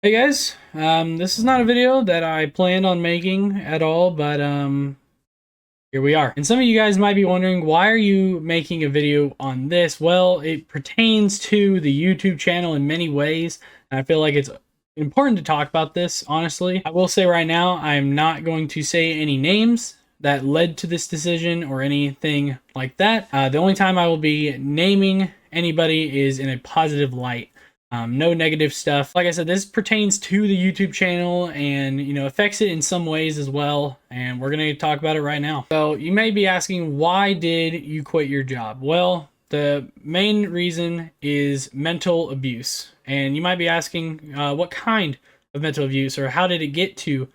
Hey guys, this is not a video that I planned on making at all, but here we are. And some of you guys might be wondering, why are you making a video on this? Well, it pertains to the YouTube channel in many ways, and I feel like it's important to talk about this, honestly. I will say right now, I'm not going to say any names that led to this decision or anything like that. The only time I will be naming anybody is in a positive light. No negative stuff. Like I said, this pertains to the YouTube channel and, affects it in some ways as well. And we're going to talk about it right now. So you may be asking, why did you quit your job? Well, the main reason is mental abuse. And you might be asking, what kind of mental abuse, or how did it get to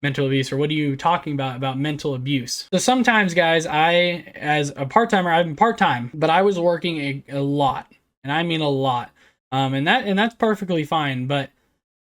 mental abuse, or what are you talking about mental abuse? So sometimes, guys, as a part-timer, I've been part-time, but I was working a lot, and I mean a lot. And that's perfectly fine, but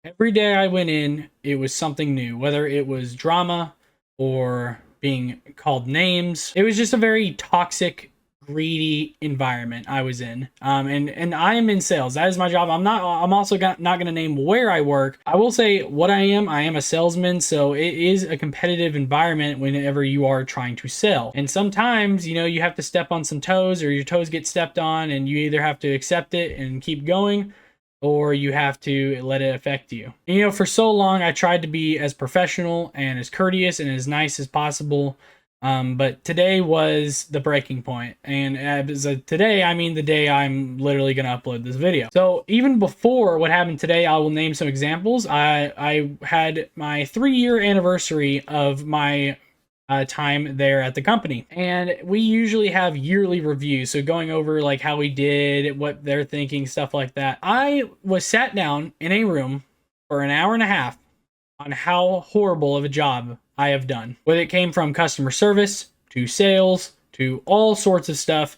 every day I went in, it was something new, whether it was drama or being called names. It was just a very toxic, greedy environment I was in. And I am in sales. That is my job. I'm also not going to name where I work. I will say what I am. I am a salesman, so it is a competitive environment whenever you are trying to sell. And sometimes, you have to step on some toes, or your toes get stepped on, and you either have to accept it and keep going, or you have to let it affect you. And, for so long, I tried to be as professional and as courteous and as nice as possible. But today was the breaking point. And today, I mean the day I'm literally going to upload this video. So even before what happened today, I will name some examples. I had my 3-year anniversary of my time there at the company, and we usually have yearly reviews, so going over like how we did, what they're thinking, stuff like that. I was sat down in a room for an hour and a half on how horrible of a job I have done. Whether it came from customer service to sales to all sorts of stuff,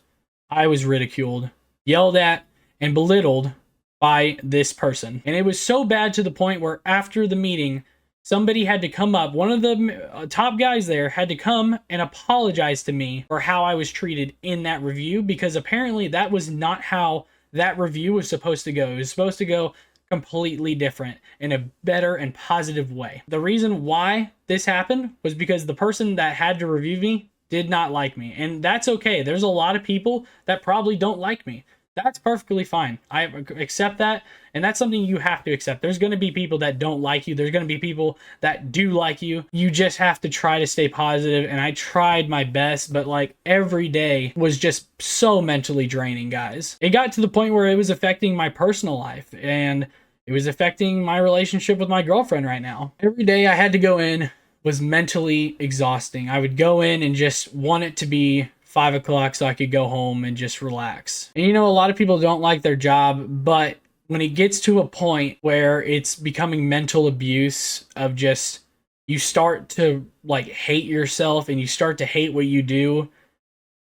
I was ridiculed, yelled at, and belittled by this person. And it was so bad to the point where after the meeting, somebody had to come up, one of the top guys there had to come and apologize to me for how I was treated in that review, because apparently that was not how that review was supposed to go. It was supposed to go completely different in a better and positive way. The reason why this happened was because the person that had to review me did not like me. And that's okay. There's a lot of people that probably don't like me. That's perfectly fine. I accept that, and that's something you have to accept. There's going to be people that don't like you. There's going to be people that do like you. You just have to try to stay positive, and I tried my best, but like every day was just so mentally draining, guys. It got to the point where it was affecting my personal life, and it was affecting my relationship with my girlfriend right now. Every day I had to go in was mentally exhausting. I would go in and just want it to be 5 o'clock so I could go home and just relax. And a lot of people don't like their job, but when it gets to a point where it's becoming mental abuse of just, you start to like hate yourself and you start to hate what you do,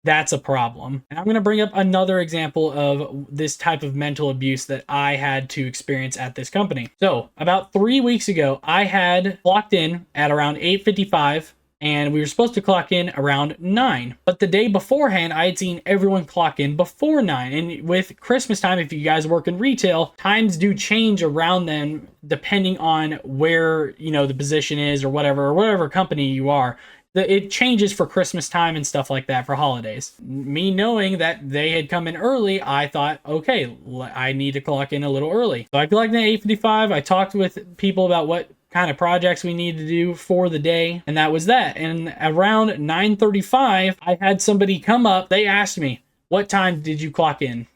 that's a problem. And I'm going to bring up another example of this type of mental abuse that I had to experience at this company. So about 3 weeks ago, I had clocked in at around 8:55, and we were supposed to clock in around 9. But the day beforehand, I had seen everyone clock in before 9. And with Christmas time, if you guys work in retail, times do change around then depending on where, the position is, or whatever company you are. It changes for Christmas time and stuff like that, for holidays. Me knowing that they had come in early, I thought, okay, I need to clock in a little early. So I clocked in at 8:55. I talked with people about what kind of projects we need to do for the day, and that was that. And around 9:35, I had somebody come up. They asked me, what time did you clock in?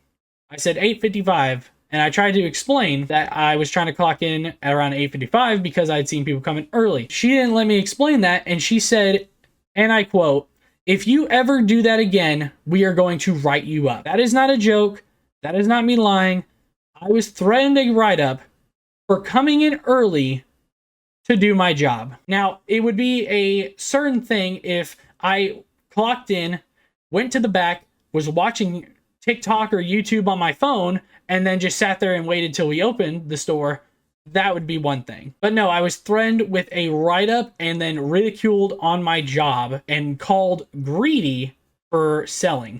I said 8:55. And I tried to explain that I was trying to clock in at around 8:55 because I'd seen people coming early. She didn't let me explain that, and she said, and I quote, "If you ever do that again, we are going to write you up." That is not a joke. That is not me lying. I was threatened a write-up for coming in early to do my job. Now, it would be a certain thing if I clocked in, went to the back, was watching TikTok or YouTube on my phone, and then just sat there and waited till we opened the store. That would be one thing. But no, I was threatened with a write-up and then ridiculed on my job and called greedy for selling,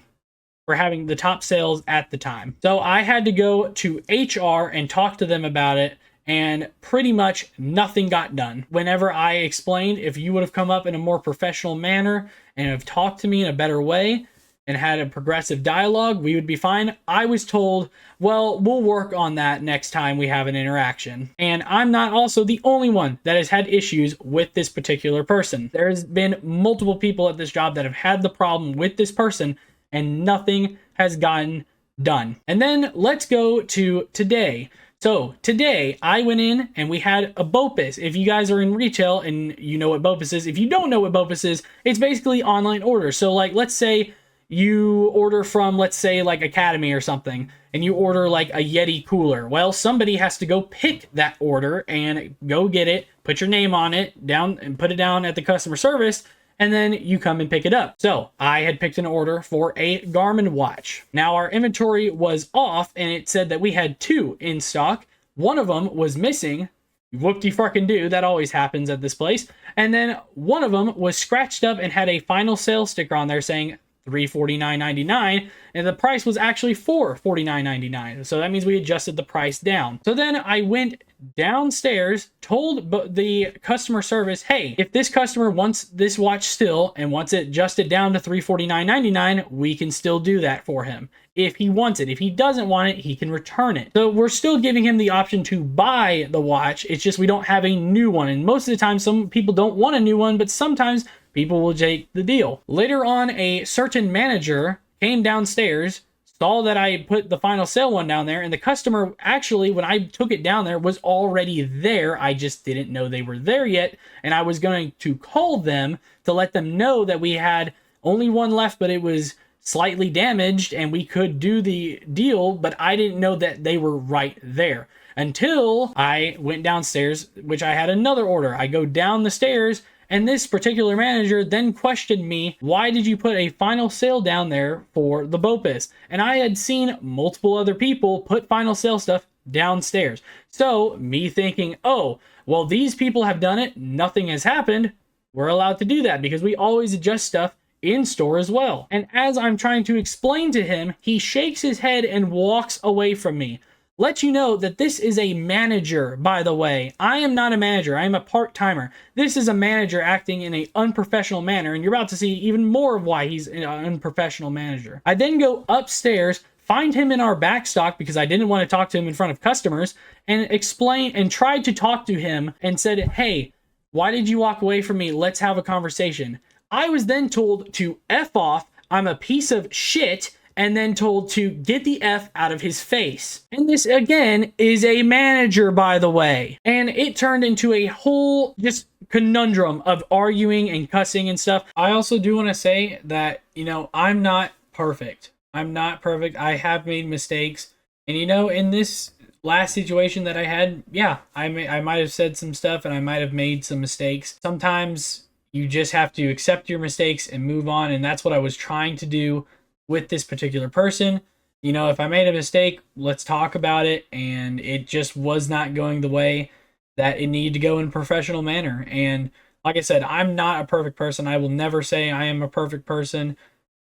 for having the top sales at the time. So I had to go to HR and talk to them about it and pretty much nothing got done. Whenever I explained, if you would have come up in a more professional manner and have talked to me in a better way and had a progressive dialogue, we would be fine. I was told, well, we'll work on that next time we have an interaction. And I'm not also the only one that has had issues with this particular person. There's been multiple people at this job that have had the problem with this person, and nothing has gotten done. And then let's go to today. So today I went in and we had a BOPIS. If you guys are in retail and you know what BOPIS is, if you don't know what BOPIS is, it's basically online orders. So like, let's say you order from, let's say like Academy or something, and you order like a Yeti cooler. Well, somebody has to go pick that order and go get it, put your name on it down and put it down at the customer service, and then you come and pick it up. So I had picked an order for a Garmin watch. Now our inventory was off and it said that we had 2 in stock. One of them was missing. Whoop-de-fucking-do, that always happens at this place. And then one of them was scratched up and had a final sale sticker on there saying $349.99, and the price was actually $449.99. So that means we adjusted the price down. So then I went downstairs, told the customer service, hey, if this customer wants this watch still and wants it adjusted down to $349.99, we can still do that for him if he wants it. If he doesn't want it, he can return it. So we're still giving him the option to buy the watch. It's just we don't have a new one. And most of the time, some people don't want a new one, but sometimes people will take the deal. Later on, a certain manager came downstairs, saw that I put the final sale one down there, and the customer actually, when I took it down there, was already there. I just didn't know they were there yet, and I was going to call them to let them know that we had only one left, but it was slightly damaged, and we could do the deal, but I didn't know that they were right there. Until I went downstairs, which I had another order. I go down the stairs, and this particular manager then questioned me, why did you put a final sale down there for the BOPIS? And I had seen multiple other people put final sale stuff downstairs. So me thinking, oh, well, these people have done it, nothing has happened, we're allowed to do that because we always adjust stuff in store as well. And as I'm trying to explain to him, he shakes his head and walks away from me. Let you know that this is a manager, by the way. I am not a manager. I am a part-timer. This is a manager acting in an unprofessional manner, and you're about to see even more of why he's an unprofessional manager. I then go upstairs, find him in our back stock because I didn't want to talk to him in front of customers, and explain and tried to talk to him and said, hey, why did you walk away from me? Let's have a conversation. I was then told to F off, I'm a piece of shit, and then told to get the F out of his face. And this, again, is a manager, by the way. And it turned into a whole just conundrum of arguing and cussing and stuff. I also do want to say that, you know, I'm not perfect. I'm not perfect. I have made mistakes. And, you know, in this last situation that I had, yeah, I might have said some stuff and I might have made some mistakes. Sometimes you just have to accept your mistakes and move on. And that's what I was trying to do with this particular person. You know, if I made a mistake, let's talk about it. And it just was not going the way that it needed to go in a professional manner. And like I said, I'm not a perfect person. I will never say I am a perfect person.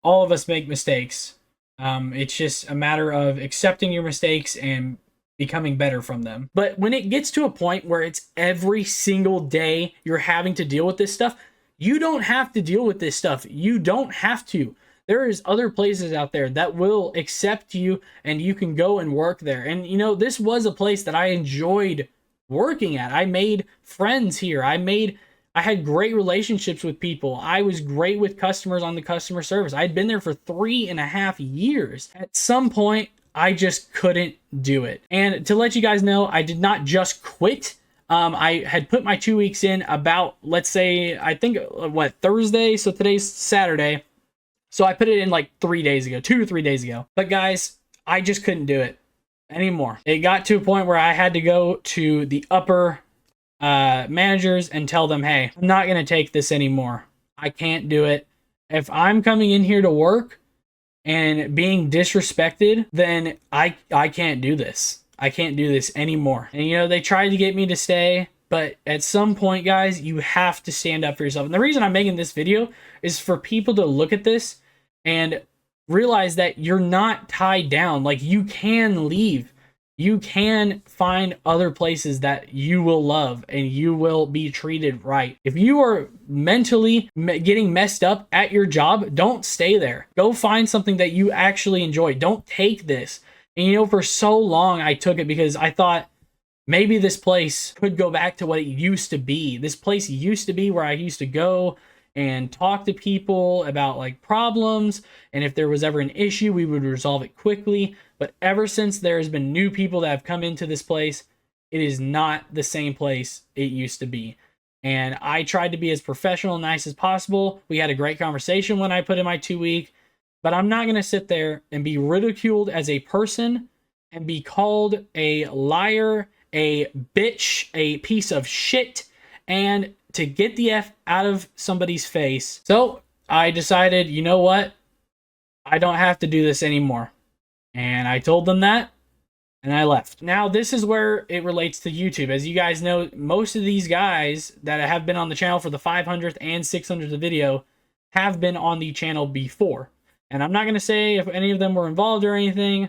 All of us make mistakes. It's just a matter of accepting your mistakes and becoming better from them. But when it gets to a point where it's every single day you're having to deal with this stuff, you don't have to deal with this stuff. You don't have to. There is other places out there that will accept you and you can go and work there. And, you know, this was a place that I enjoyed working at. I made friends here. I had great relationships with people. I was great with customers on the customer service. I'd been there for 3.5 years. At some point, I just couldn't do it. And to let you guys know, I did not just quit. I had put my 2 weeks in about, let's say, I think, Thursday? So today's Saturday. So I put it in like 3 days ago, 2 to 3 days ago. But guys, I just couldn't do it anymore. It got to a point where I had to go to the upper managers and tell them, hey, I'm not going to take this anymore. I can't do it. If I'm coming in here to work and being disrespected, then I can't do this. I can't do this anymore. And, you know, they tried to get me to stay. But at some point, guys, you have to stand up for yourself. And the reason I'm making this video is for people to look at this and realize that you're not tied down. Like, you can leave. You can find other places that you will love and you will be treated right. If you are mentally getting messed up at your job, don't stay there. Go find something that you actually enjoy. Don't take this. And you know, for so long I took it because I thought maybe this place could go back to what it used to be. This place used to be where I used to go and talk to people about like problems, and if there was ever an issue, we would resolve it quickly. But ever since there has been new people that have come into this place, it is not the same place it used to be. And I tried to be as professional and nice as possible. We had a great conversation when I put in my 2 week, but I'm not going to sit there and be ridiculed as a person and be called a liar, a bitch, a piece of shit, and to get the F out of somebody's face. So I decided, you know what? I don't have to do this anymore. And I told them that, and I left. Now, this is where it relates to YouTube. As you guys know, most of these guys that have been on the channel for the 500th and 600th video have been on the channel before. And I'm not going to say if any of them were involved or anything.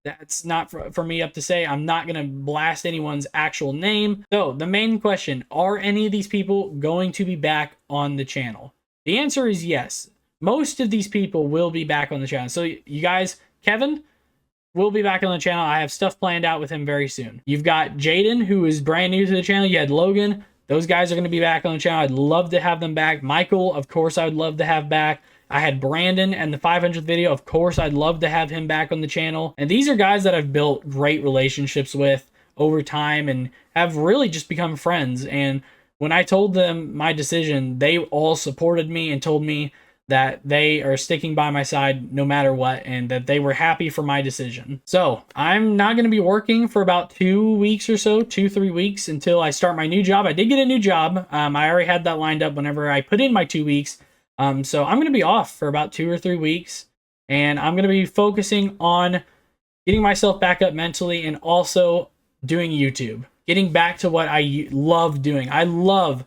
That's not for me up to say. I'm not going to blast anyone's actual name. So the main question, are any of these people going to be back on the channel? The answer is yes. Most of these people will be back on the channel. So you guys, Kevin will be back on the channel. I have stuff planned out with him very soon. You've got Jaden, who is brand new to the channel. You had Logan. Those guys are going to be back on the channel. I'd love to have them back. Michael, of course, I would love to have back. I had Brandon and the 500th video. Of course, I'd love to have him back on the channel. And these are guys that I've built great relationships with over time and have really just become friends. And when I told them my decision, they all supported me and told me that they are sticking by my side no matter what, and that they were happy for my decision. So I'm not going to be working for about 2 weeks or so, 2-3 weeks, until I start my new job. I did get a new job. I already had that lined up whenever I put in my 2 weeks. So I'm going to be off for about 2 or 3 weeks, and I'm going to be focusing on getting myself back up mentally and also doing YouTube, getting back to what I love doing. I love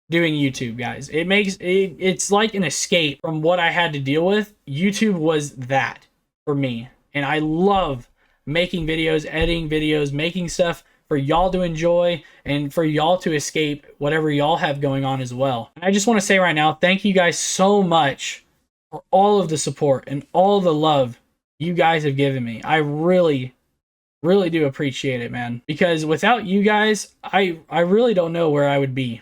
doing YouTube, guys. It's like an escape from what I had to deal with. YouTube was that for me, and I love making videos, editing videos, making stuff for y'all to enjoy and for y'all to escape whatever y'all have going on as well. And I just want to say right now, thank you guys so much for all of the support and all the love you guys have given me. I really do appreciate it, man. Because without you guys, I really don't know where I would be.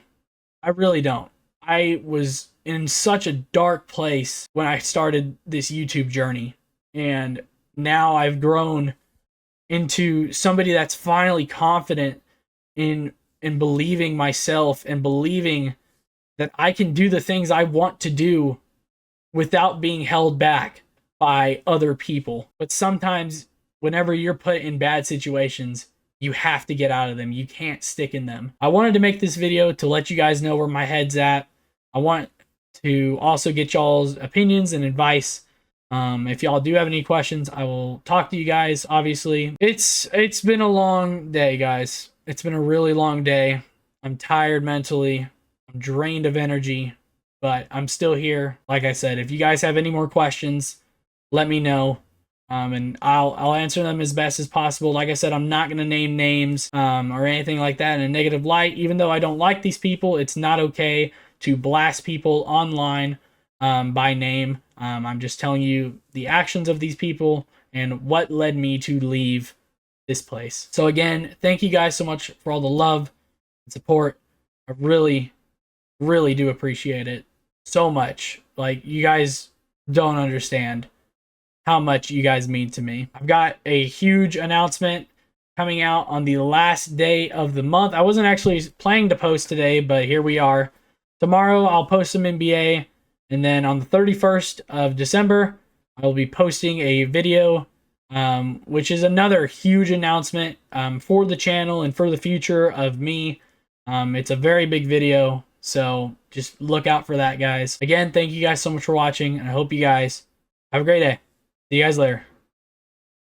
I really don't. I was in such a dark place when I started this YouTube journey, and now I've grown into somebody that's finally confident in believing myself and believing that I can do the things I want to do without being held back by other people. But sometimes whenever you're put in bad situations, you have to get out of them. You can't stick in them. I wanted to make this video to let you guys know where my head's at. I want to also get y'all's opinions and advice. If y'all do have any questions, I will talk to you guys, obviously. It's been a long day, guys. It's been a really long day. I'm tired mentally. I'm drained of energy, but I'm still here. Like I said, if you guys have any more questions, let me know. And I'll answer them as best as possible. Like I said, I'm not going to name names or anything like that in a negative light. Even though I don't like these people, it's not okay to blast people online by name. I'm just telling you the actions of these people and what led me to leave this place. So again, thank you guys so much for all the love and support. I really do appreciate it so much. Like, you guys don't understand how much you guys mean to me. I've got a huge announcement coming out on the last day of the month. I wasn't actually planning to post today, but here we are. Tomorrow I'll post some NBA. And then on the 31st of December, I will be posting a video, which is another huge announcement for the channel and for the future of me. It's a very big video, so just look out for that, guys. Again, thank you guys so much for watching, and I hope you guys have a great day. See you guys later.